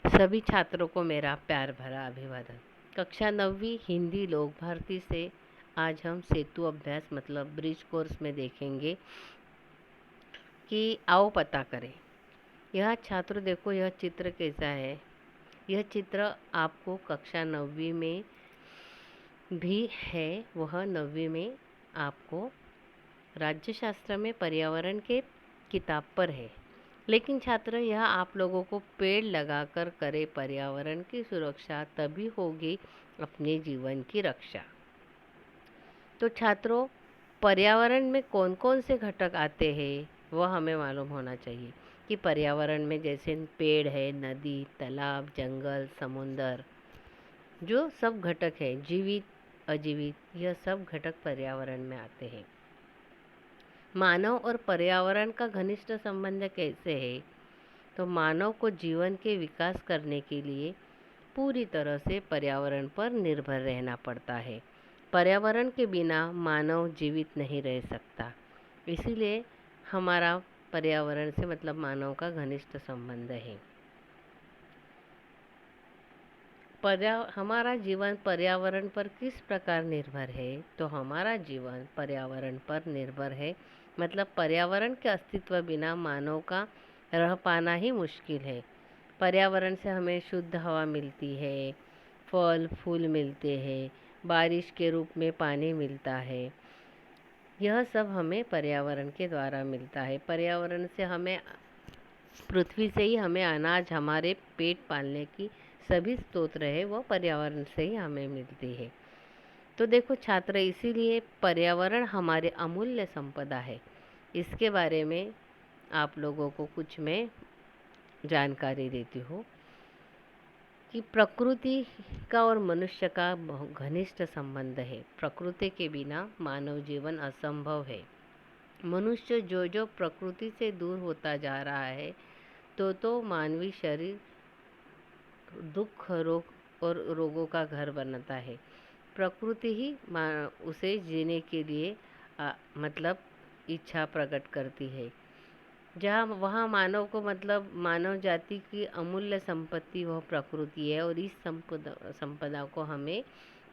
सभी छात्रों को मेरा प्यार भरा अभिवादन। कक्षा 9वीं हिंदी लोक भारती से आज हम सेतु अभ्यास मतलब ब्रिज कोर्स में देखेंगे कि आओ पता करें। यह छात्र देखो, यह चित्र कैसा है। यह चित्र आपको कक्षा 9वीं में भी है। वह 9वीं में आपको राज्यशास्त्र में पर्यावरण के किताब पर है। लेकिन छात्र, यह आप लोगों को पेड़ लगाकर करे पर्यावरण की सुरक्षा, तभी होगी अपने जीवन की रक्षा। तो छात्रों, पर्यावरण में कौन कौन से घटक आते हैं वह हमें मालूम होना चाहिए कि पर्यावरण में जैसे पेड़ है, नदी, तालाब, जंगल, समुंदर, जो सब घटक है, जीवित अजीवित, यह सब घटक पर्यावरण में आते हैं। मानव और पर्यावरण का घनिष्ठ संबंध कैसे है? तो मानव को जीवन के विकास करने के लिए पूरी तरह से पर्यावरण पर निर्भर रहना पड़ता है। पर्यावरण के बिना मानव जीवित नहीं रह सकता। इसीलिए हमारा पर्यावरण से मतलब मानव का घनिष्ठ संबंध है। हमारा जीवन पर्यावरण पर किस प्रकार निर्भर है? तो हमारा जीवन पर्यावरण पर निर्भर है, मतलब पर्यावरण के अस्तित्व बिना मानव का रह पाना ही मुश्किल है। पर्यावरण से हमें शुद्ध हवा मिलती है, फल फूल मिलते हैं, बारिश के रूप में पानी मिलता है। यह सब हमें पर्यावरण के द्वारा मिलता है। पर्यावरण से हमें, पृथ्वी से ही हमें अनाज, हमारे पेट पालने की सभी स्रोत है वह पर्यावरण से ही हमें मिलती है। तो देखो छात्र, इसीलिए पर्यावरण हमारे अमूल्य संपदा है। इसके बारे में आप लोगों को कुछ मैं जानकारी देती हूँ कि प्रकृति का और मनुष्य का घनिष्ठ संबंध है। प्रकृति के बिना मानव जीवन असंभव है। मनुष्य जो जो प्रकृति से दूर होता जा रहा है, तो मानवीय शरीर दुख, रोग और रोगों का घर बनता है। प्रकृति ही उसे जीने के लिए मतलब इच्छा प्रकट करती है। जहाँ वहाँ मानव को, मतलब मानव जाति की अमूल्य संपत्ति वह प्रकृति है, और इस संपदा को हमें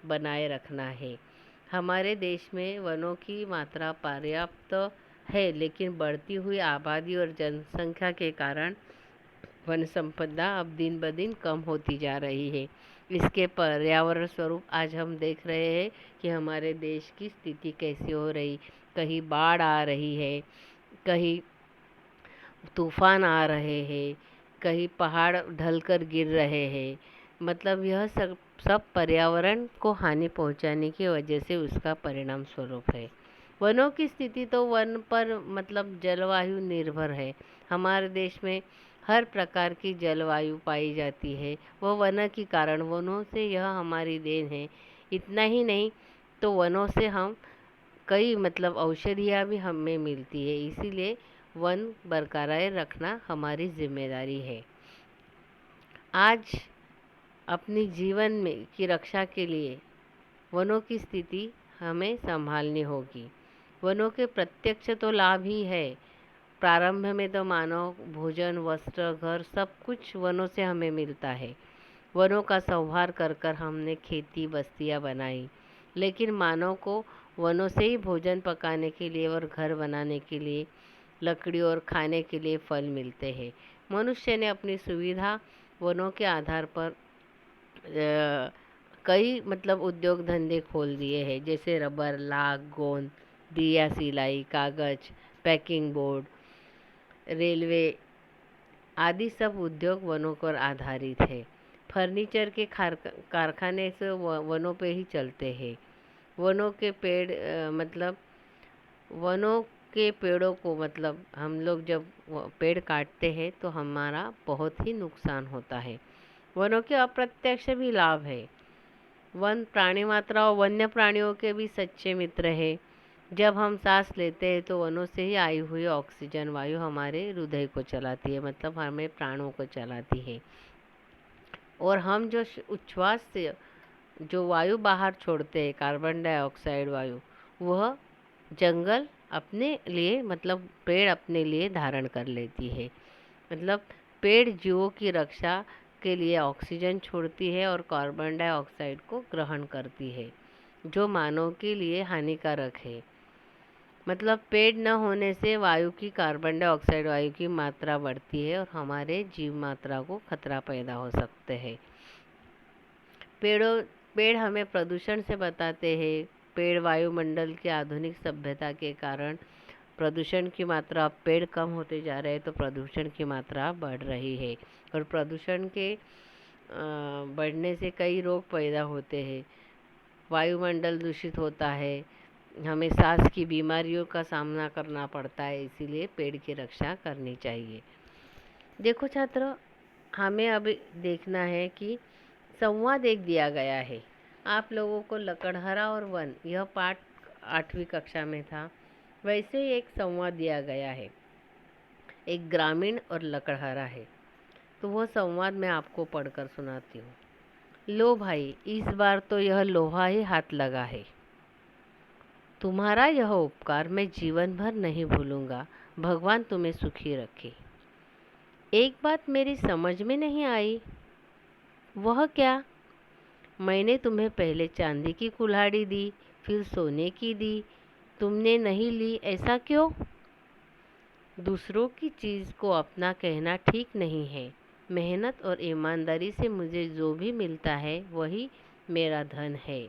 बनाए रखना है। हमारे देश में वनों की मात्रा पर्याप्त है, लेकिन बढ़ती हुई आबादी और जनसंख्या के कारण वन संपदा अब दिन ब दिन कम होती जा रही है। इसके पर्यावरण स्वरूप आज हम देख रहे हैं कि हमारे देश की स्थिति कैसी हो रही। कहीं बाढ़ आ रही है, कहीं तूफान आ रहे हैं, कहीं पहाड़ ढलकर गिर रहे हैं। मतलब यह सब पर्यावरण को हानि पहुंचाने की वजह से उसका परिणाम स्वरूप है। वनों की स्थिति तो वन पर मतलब जलवायु निर्भर है। हमारे देश में हर प्रकार की जलवायु पाई जाती है, वह वन के कारण, वनों से यह हमारी देन है। इतना ही नहीं, तो वनों से हम कई मतलब औषधियाँ भी हमें मिलती है। इसीलिए वन बरकरार रखना हमारी जिम्मेदारी है। आज अपनी जीवन में की रक्षा के लिए वनों की स्थिति हमें संभालनी होगी। वनों के प्रत्यक्ष तो लाभ ही है। प्रारंभ में तो मानव भोजन, वस्त्र, घर सब कुछ वनों से हमें मिलता है। वनों का संहार कर कर हमने खेती बस्तियां बनाई, लेकिन मानव को वनों से ही भोजन पकाने के लिए और घर बनाने के लिए लकड़ी और खाने के लिए फल मिलते हैं। मनुष्य ने अपनी सुविधा वनों के आधार पर कई मतलब उद्योग धंधे खोल दिए हैं, जैसे रबर, लाख, गोंद, दिया सिलाई, कागज, पैकिंग बोर्ड, रेलवे आदि सब उद्योग वनों पर आधारित है। फर्नीचर के कारखाने से वनों पे ही चलते हैं। वनों के पेड़ मतलब वनों के पेड़ों को, मतलब हम लोग जब पेड़ काटते हैं तो हमारा बहुत ही नुकसान होता है। वनों के अप्रत्यक्ष भी लाभ है। वन प्राणी मात्रा और वन्य प्राणियों के भी सच्चे मित्र हैं। जब हम सांस लेते हैं तो वनों से ही आई हुई ऑक्सीजन वायु हमारे हृदय को चलाती है, मतलब हमें प्राणों को चलाती है। और हम जो उच्छ्वास से जो वायु बाहर छोड़ते हैं, कार्बन डाइऑक्साइड वायु, वह जंगल अपने लिए, मतलब पेड़ अपने लिए धारण कर लेती है। मतलब पेड़ जीवों की रक्षा के लिए ऑक्सीजन छोड़ती है और कार्बन डाइऑक्साइड को ग्रहण करती है, जो मानव के लिए हानिकारक है। मतलब पेड़ न होने से वायु की कार्बन डाइऑक्साइड वायु की मात्रा बढ़ती है और हमारे जीव मात्रा को खतरा पैदा हो सकते हैं। पेड़ हमें प्रदूषण से बचाते हैं। पेड़ वायुमंडल की आधुनिक सभ्यता के कारण प्रदूषण की मात्रा, अब पेड़ कम होते जा रहे हैं तो प्रदूषण की मात्रा बढ़ रही है और प्रदूषण के बढ़ने से कई रोग पैदा होते हैं। वायुमंडल दूषित होता है, हमें सांस की बीमारियों का सामना करना पड़ता है, इसीलिए पेड़ की रक्षा करनी चाहिए। देखो छात्रों, हमें अब देखना है कि संवाद एक दिया गया है आप लोगों को, लकड़हरा और वन, यह पाठ 8वीं कक्षा में था। वैसे ही एक संवाद दिया गया है, एक ग्रामीण और लकड़हरा है, तो वह संवाद मैं आपको पढ़कर सुनाती हूँ। लो भाई, इस बार तो यह लोहा ही हाथ लगा है। तुम्हारा यह उपकार मैं जीवन भर नहीं भूलूंगा। भगवान तुम्हें सुखी रखे। एक बात मेरी समझ में नहीं आई। वह क्या? मैंने तुम्हें पहले चांदी की कुल्हाड़ी दी, फिर सोने की दी, तुमने नहीं ली, ऐसा क्यों? दूसरों की चीज़ को अपना कहना ठीक नहीं है। मेहनत और ईमानदारी से मुझे जो भी मिलता है वही मेरा धन है।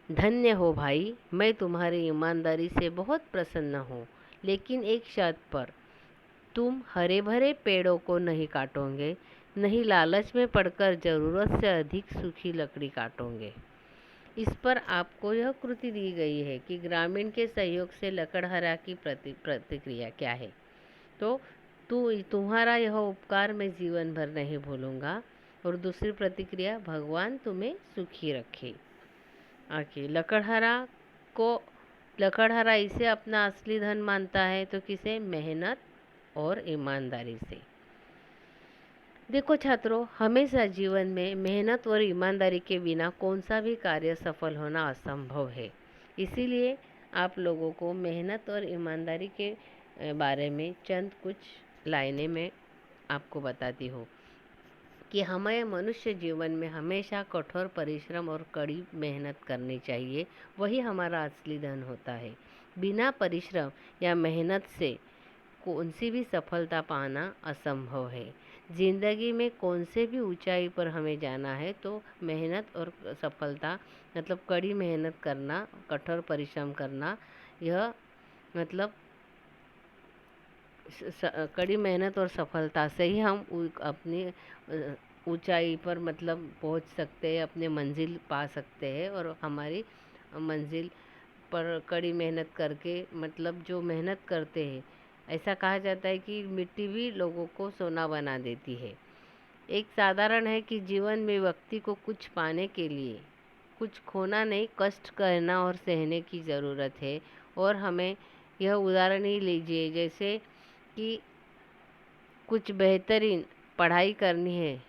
धन्य हो भाई, मैं तुम्हारी ईमानदारी से बहुत प्रसन्न हूँ, लेकिन एक शर्त पर। तुम हरे भरे पेड़ों को नहीं काटोगे, नहीं लालच में पड़कर ज़रूरत से अधिक सूखी लकड़ी काटोगे। इस पर आपको यह कृति दी गई है कि ग्रामीण के सहयोग से लकड़हरा की प्रतिक्रिया क्या है। तो तुम्हारा यह उपकार मैं जीवन भर नहीं भूलूंगा। और दूसरी प्रतिक्रिया, भगवान तुम्हें सुखी रखे। आके लकड़हरा इसे अपना असली धन मानता है, तो किसे? मेहनत और ईमानदारी से। देखो छात्रों, हमेशा जीवन में मेहनत और ईमानदारी के बिना कौन सा भी कार्य सफल होना असंभव है। इसीलिए आप लोगों को मेहनत और ईमानदारी के बारे में चंद कुछ लाइनें मैं आपको बताती हूँ कि हमें मनुष्य जीवन में हमेशा कठोर परिश्रम और कड़ी मेहनत करनी चाहिए, वही हमारा असली धन होता है। बिना परिश्रम या मेहनत से कौन सी भी सफलता पाना असंभव है। ज़िंदगी में कौन से भी ऊंचाई पर हमें जाना है तो मेहनत और सफलता, मतलब कड़ी मेहनत करना, कठोर परिश्रम करना, यह मतलब कड़ी मेहनत और सफलता से ही हम अपनी ऊंचाई पर मतलब पहुंच सकते हैं, अपने मंजिल पा सकते हैं। और हमारी मंजिल पर कड़ी मेहनत करके, मतलब जो मेहनत करते हैं, ऐसा कहा जाता है कि मिट्टी भी लोगों को सोना बना देती है। एक साधारण है कि जीवन में व्यक्ति को कुछ पाने के लिए कुछ खोना नहीं, कष्ट करना और सहने की ज़रूरत है। और हमें यह उदाहरण ही लीजिए, जैसे कि कुछ बेहतरीन पढ़ाई करनी है,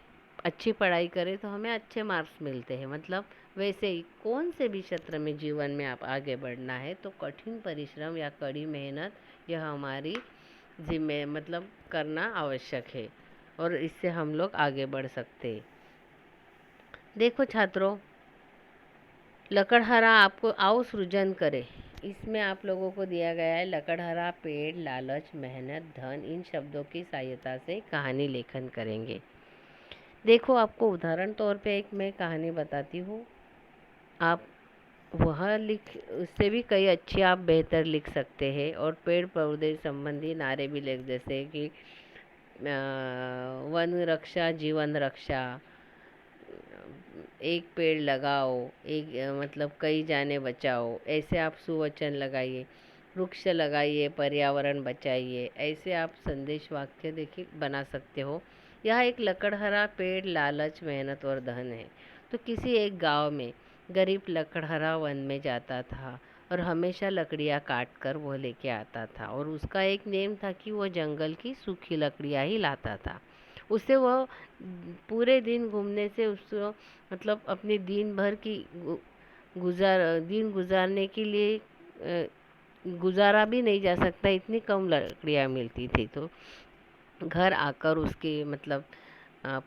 अच्छी पढ़ाई करें तो हमें अच्छे मार्क्स मिलते हैं। मतलब वैसे ही कौन से भी क्षेत्र में जीवन में आप आगे बढ़ना है तो कठिन परिश्रम या कड़ी मेहनत, यह हमारी मतलब करना आवश्यक है और इससे हम लोग आगे बढ़ सकते हैं। देखो छात्रों, लकड़हरा आपको आओ सृजन करे, इसमें आप लोगों को दिया गया है लकड़हरा, पेड़, लालच, मेहनत, धन, इन शब्दों की सहायता से कहानी लेखन करेंगे। देखो, आपको उदाहरण तौर पे एक मैं कहानी बताती हूँ, आप वह उससे भी कई अच्छी आप बेहतर लिख सकते हैं। और पेड़ पौधे संबंधी नारे भी लिख, जैसे कि वन रक्षा जीवन रक्षा, एक पेड़ लगाओ, एक मतलब कई जाने बचाओ, ऐसे आप सुवचन लगाइए। वृक्ष लगाइए, पर्यावरण बचाइए, ऐसे आप संदेश वाक्य देखिए बना सकते हो। यह एक लकड़हरा, पेड़, लालच, मेहनत और धन है। तो किसी एक गांव में गरीब लकड़हरा वन में जाता था और हमेशा लकड़ियाँ काट कर वो लेके आता था। और उसका एक नेम था कि वो जंगल की सूखी लकड़ियाँ ही लाता था। उससे वह पूरे दिन घूमने से उसको मतलब अपने दिन भर की दिन गुजारने के लिए गुजारा भी नहीं जा सकता, इतनी कम लकड़ियाँ मिलती थी। तो घर आकर उसकी मतलब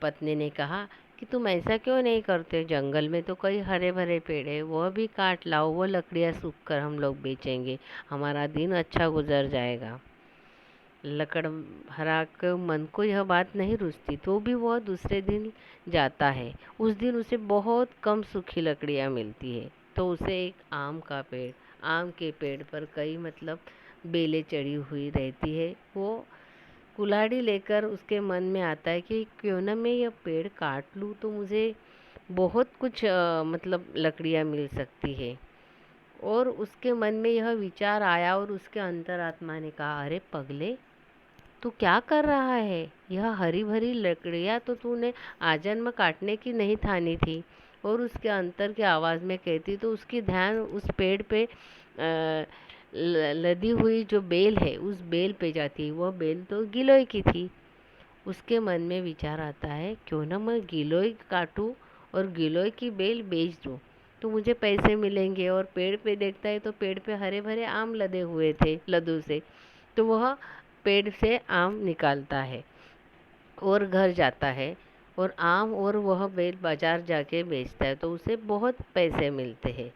पत्नी ने कहा कि तुम ऐसा क्यों नहीं करते, जंगल में तो कई हरे भरे पेड़ है, वह भी काट लाओ, वो लकड़ियाँ सूख कर हम लोग बेचेंगे, हमारा दिन अच्छा गुजर जाएगा। लकड़हारा के मन को यह बात नहीं रुचती, तो भी वह दूसरे दिन जाता है। उस दिन उसे बहुत कम सूखी लकड़ियाँ मिलती है, तो उसे एक आम के पेड़ पर कई मतलब बेलें चढ़ी हुई रहती है। वो कुल्हाड़ी लेकर उसके मन में आता है कि क्यों ना मैं यह पेड़ काट लूँ, तो मुझे बहुत कुछ मतलब लकड़ियाँ मिल सकती है। और उसके मन में यह विचार आया और उसके अंतरात्मा ने कहा, अरे पगले, तू क्या कर रहा है? यह हरी भरी लकड़ियाँ तो तूने आजन्म काटने की नहीं ठानी थी। और उसके अंतर की आवाज़ में कहती तो उसकी ध्यान उस पेड़ पे लदी हुई जो बेल है उस बेल पे जाती। वह बेल तो गिलोय की थी। उसके मन में विचार आता है, क्यों ना मैं गिलोय काटूं और गिलोय की बेल बेच दूं, तो मुझे पैसे मिलेंगे। और पेड़ पे देखता है तो पेड़ पे हरे भरे आम लदे हुए थे लदू से, तो वह पेड़ से आम निकालता है और घर जाता है और आम और वह बेल बाजार जाके बेचता है, तो उसे बहुत पैसे मिलते हैं।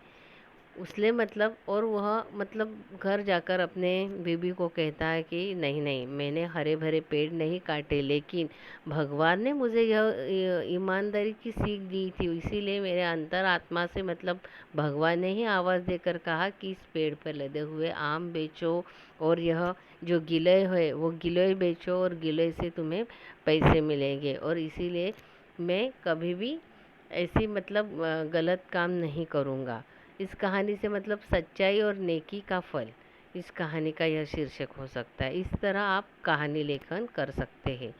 उसने मतलब और वह मतलब घर जाकर अपने बीबी को कहता है कि नहीं नहीं, मैंने हरे भरे पेड़ नहीं काटे, लेकिन भगवान ने मुझे यह ईमानदारी की सीख दी थी, इसीलिए मेरे अंतर आत्मा से मतलब भगवान ने ही आवाज़ देकर कहा कि इस पेड़ पर लदे हुए आम बेचो और यह जो गिलोय है वो गिलोय बेचो और गिलोय से तुम्हें पैसे मिलेंगे। और इसीलिए मैं कभी भी ऐसी मतलब गलत काम नहीं करूँगा। इस कहानी से मतलब सच्चाई और नेकी का फल, इस कहानी का यह शीर्षक हो सकता है। इस तरह आप कहानी लेखन कर सकते हैं।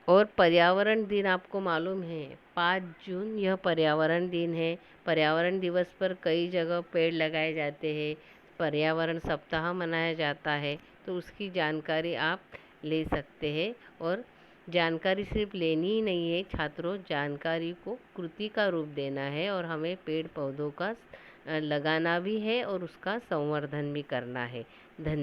और पर्यावरण दिन आपको मालूम है, 5 जून यह पर्यावरण दिन है। पर्यावरण दिवस पर कई जगह पेड़ लगाए जाते हैं, पर्यावरण सप्ताह मनाया जाता है, तो उसकी जानकारी आप ले सकते हैं। और जानकारी सिर्फ लेनी ही नहीं है छात्रों, जानकारी को कृति का रूप देना है और हमें पेड़ पौधों का लगाना भी है और उसका संवर्धन भी करना है। धन्यवाद।